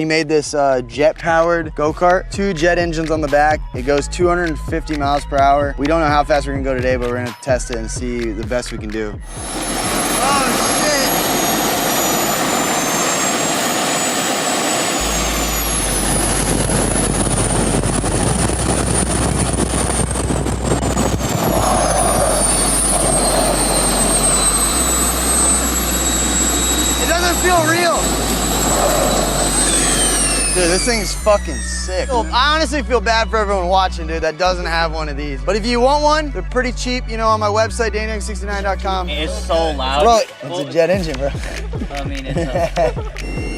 He made this jet-powered go-kart, 2 jet engines on the back. It goes 250 miles per hour. We don't know how fast we're gonna go today, but we're gonna test it and see the best we can do. Oh, shit. It doesn't feel real. Dude, this thing's fucking sick. I honestly feel bad for everyone watching, dude, that doesn't have one of these. But if you want one, they're pretty cheap, you know, on my website, DannyDuncan69.com. It's so loud. Bro, it's a jet engine, bro. I mean, it's a...